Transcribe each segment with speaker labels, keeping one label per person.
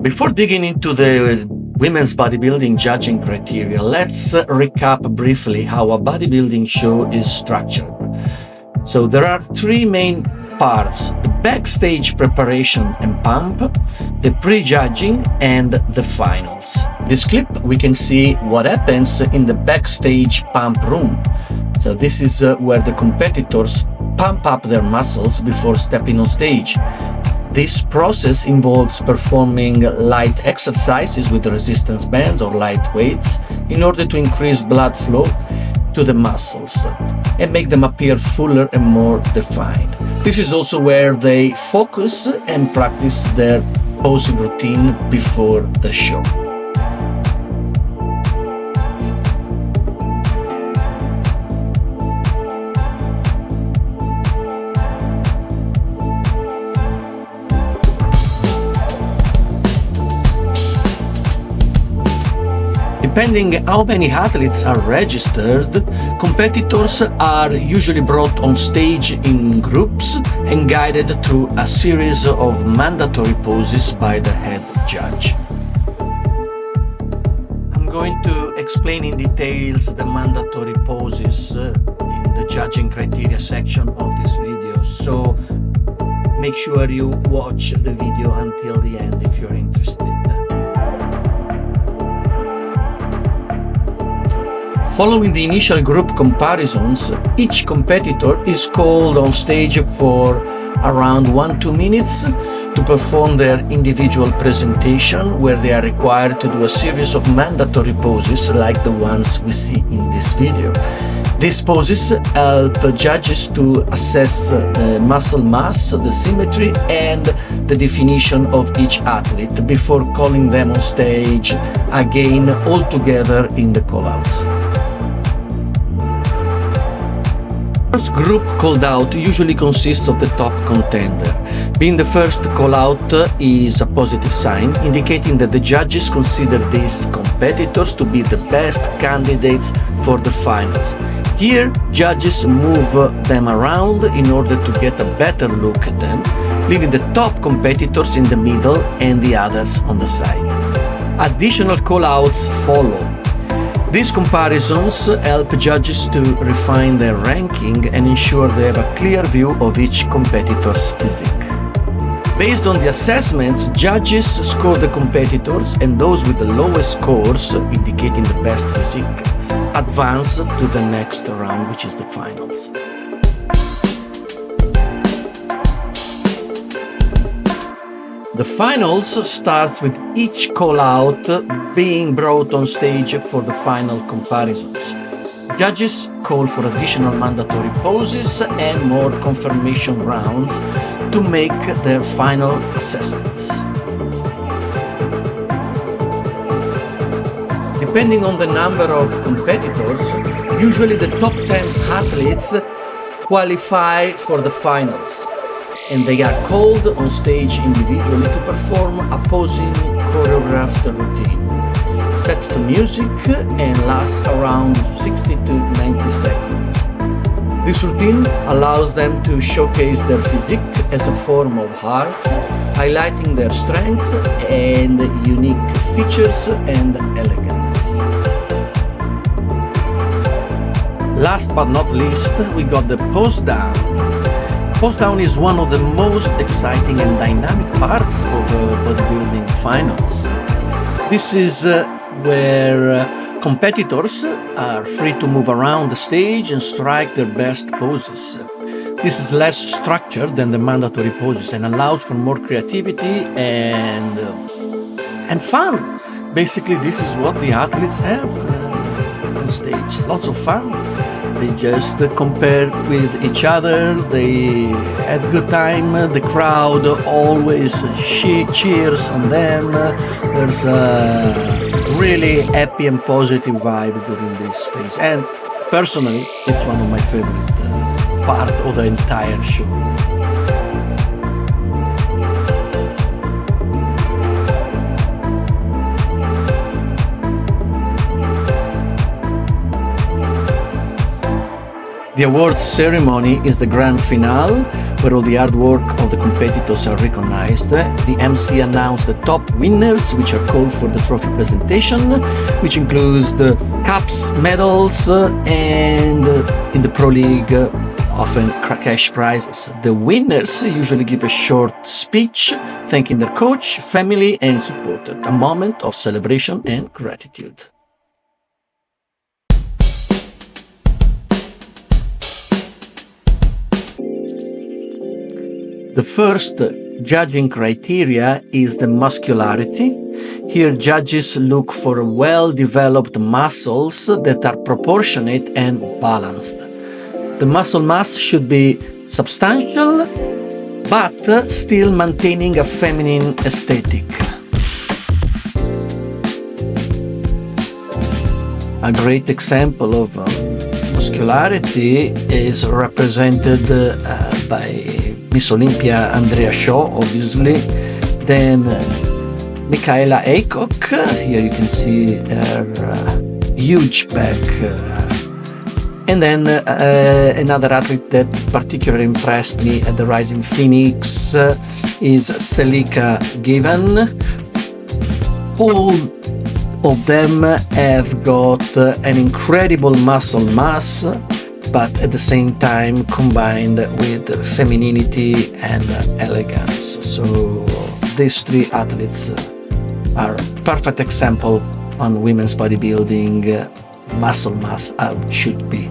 Speaker 1: Before digging into the women's bodybuilding judging criteria, let's recap briefly how a bodybuilding show is structured. So there are three main parts: the backstage preparation and pump, the prejudging, and the finals. This clip we can see what happens in the backstage pump room. So this is where the competitors pump up their muscles before stepping on stage. This process involves performing light exercises with resistance bands or light weights in order to increase blood flow to the muscles and make them appear fuller and more defined. This is also where they focus and practice their posing routine before the show. Depending how many athletes are registered, competitors are usually brought on stage in groups and guided through a series of mandatory poses by the head judge. I'm going to explain in details the mandatory poses in the judging criteria section of this video, so make sure you watch the video until the end if you're interested. Following the initial group comparisons, each competitor is called on stage for around 1-2 minutes to perform their individual presentation, where they are required to do a series of mandatory poses like the ones we see in this video. These poses help judges to assess muscle mass, the symmetry, and the definition of each athlete before calling them on stage again all together in the callouts. The first group called out usually consists of the top contender. Being the first call out is a positive sign, indicating that the judges consider these competitors to be the best candidates for the finals. Here, judges move them around in order to get a better look at them, leaving the top competitors in the middle and the others on the side. Additional call-outs follow. These comparisons help judges to refine their ranking and ensure they have a clear view of each competitor's physique. Based on the assessments, judges score the competitors, and those with the lowest scores, indicating the best physique, advance to the next round, which is the finals. The finals starts with each call-out being brought on stage for the final comparisons. Judges call for additional mandatory poses and more confirmation rounds to make their final assessments. Depending on the number of competitors, usually the top 10 athletes qualify for the finals, and they are called on stage individually to perform a posing choreographed routine, set to music and lasts around 60 to 90 seconds. This routine allows them to showcase their physique as a form of art, highlighting their strengths and unique features and elegance. Last but not least, we got the pose down. Pose down is one of the most exciting and dynamic parts of bodybuilding finals. This is where competitors are free to move around the stage and strike their best poses. This is less structured than the mandatory poses and allows for more creativity and fun. Basically, this is what the athletes have on stage. Lots of fun. They just compare with each other, they had a good time, the crowd always cheers on them. There's a really happy and positive vibe during this phase, and personally it's one of my favorite part of the entire show. The awards ceremony is the grand finale, where all the hard work of the competitors are recognized. The MC announced the top winners, which are called for the trophy presentation, which includes the cups, medals, and in the Pro League, often cash prizes. The winners usually give a short speech thanking their coach, family, and supporter, a moment of celebration and gratitude. The first judging criteria is the muscularity. Here, judges look for well-developed muscles that are proportionate and balanced. The muscle mass should be substantial, but still maintaining a feminine aesthetic. A great example of muscularity is represented by Miss Olympia Andrea Shaw, obviously, then Michaela Aycock. Here you can see her huge back. And then another athlete that particularly impressed me at the Rising Phoenix is Selika Given. All of them have got an incredible muscle mass, but at the same time combined with femininity and elegance. So these three athletes are a perfect example on women's bodybuilding muscle mass how it should be.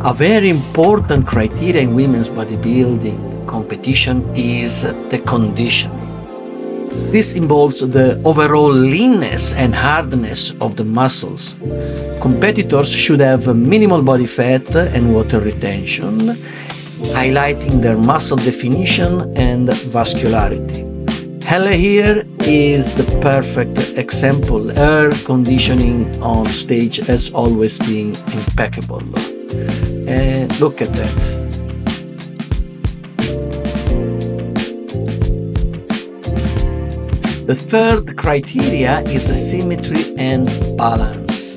Speaker 1: A very important criteria in women's bodybuilding competition is the conditioning. This involves the overall leanness and hardness of the muscles. Competitors should have minimal body fat and water retention, highlighting their muscle definition and vascularity. Helle here is the perfect example. Her conditioning on stage has always been impeccable. And look at that. The third criteria is the symmetry and balance.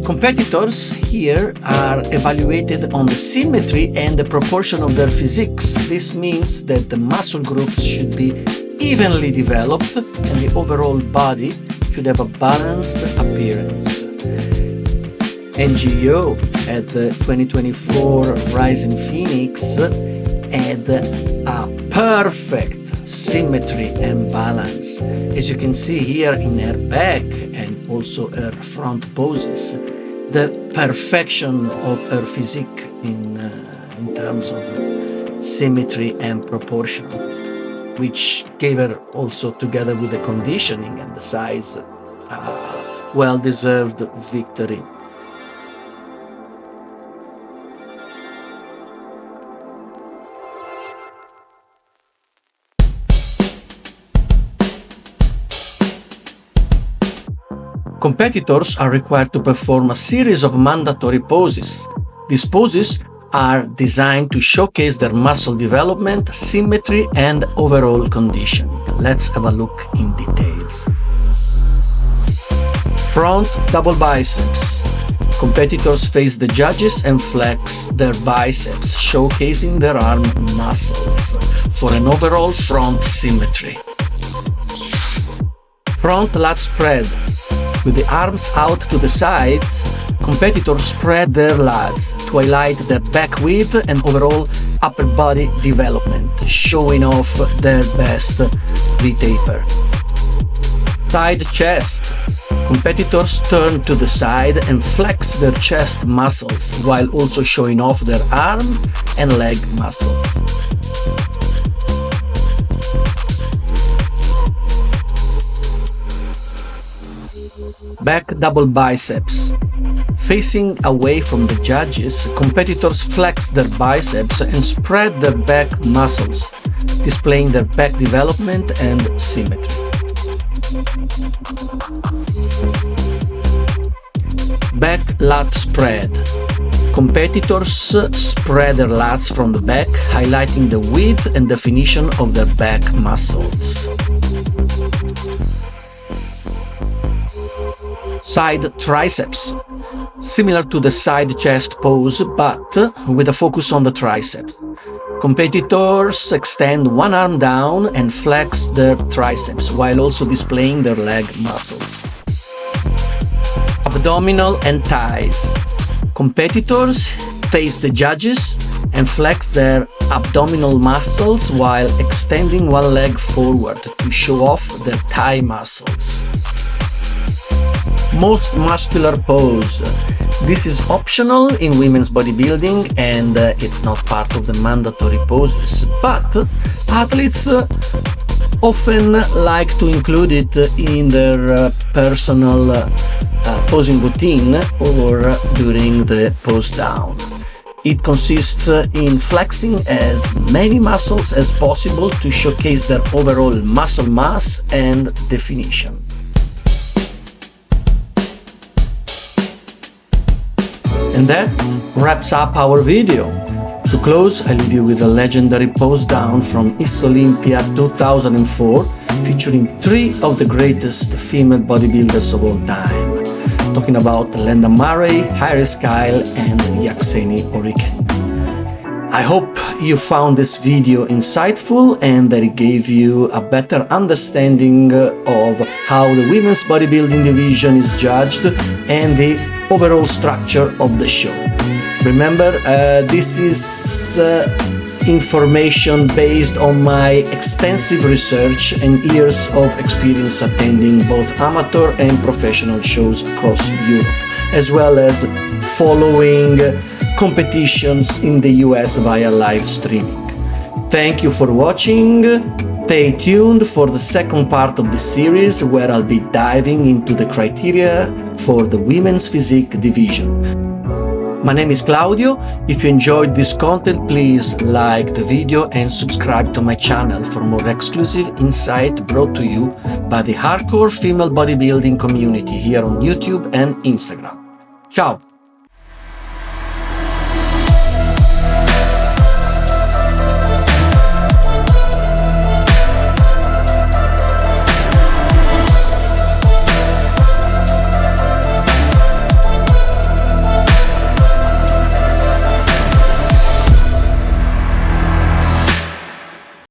Speaker 1: Competitors here are evaluated on the symmetry and the proportion of their physiques. This means that the muscle groups should be evenly developed and the overall body should have a balanced appearance. NGO at the 2024 Rising Phoenix had a perfect symmetry and balance. As you can see here in her back and also her front poses, the perfection of her physique in terms of symmetry and proportion, which gave her also, together with the conditioning and the size, well-deserved victory. Competitors are required to perform a series of mandatory poses. These poses are designed to showcase their muscle development, symmetry, and overall conditioning. Let's have a look in details. Front double biceps. Competitors face the judges and flex their biceps, showcasing their arm muscles for an overall front symmetry. Front lat spread. With the arms out to the sides, competitors spread their lats to highlight their back width and overall upper body development, showing off their best V-taper. Side chest. Competitors turn to the side and flex their chest muscles while also showing off their arm and leg muscles. Back double biceps. Facing away from the judges, competitors flex their biceps and spread their back muscles, displaying their back development and symmetry. Back lat spread. Competitors spread their lats from the back, highlighting the width and definition of their back muscles. Side triceps. Similar to the side chest pose, but with a focus on the triceps. Competitors extend one arm down and flex their triceps while also displaying their leg muscles. Abdominal and thighs. Competitors face the judges and flex their abdominal muscles while extending one leg forward to show off their thigh muscles. Most muscular pose. This is optional in women's bodybuilding and it's not part of the mandatory poses, but athletes often like to include it in their personal posing routine or during the pose down. It consists in flexing as many muscles as possible to showcase their overall muscle mass and definition. And that wraps up our video. To close, I leave you with a legendary pose down from Olympia 2004, featuring 3 of the greatest female bodybuilders of all time. Talking about Linda Murray, Iris Kyle, and Yakseni Oriken. I hope you found this video insightful and that it gave you a better understanding of how the women's bodybuilding division is judged and the overall structure of the show. Remember, this is information based on my extensive research and years of experience attending both amateur and professional shows across Europe, as well as following competitions in the US via live streaming. Thank you for watching. Stay tuned for the second part of the series where I'll be diving into the criteria for the women's physique division. My name is Claudio. If you enjoyed this content, please like the video and subscribe to my channel for more exclusive insight brought to you by the hardcore female bodybuilding community here on YouTube and Instagram. Ciao!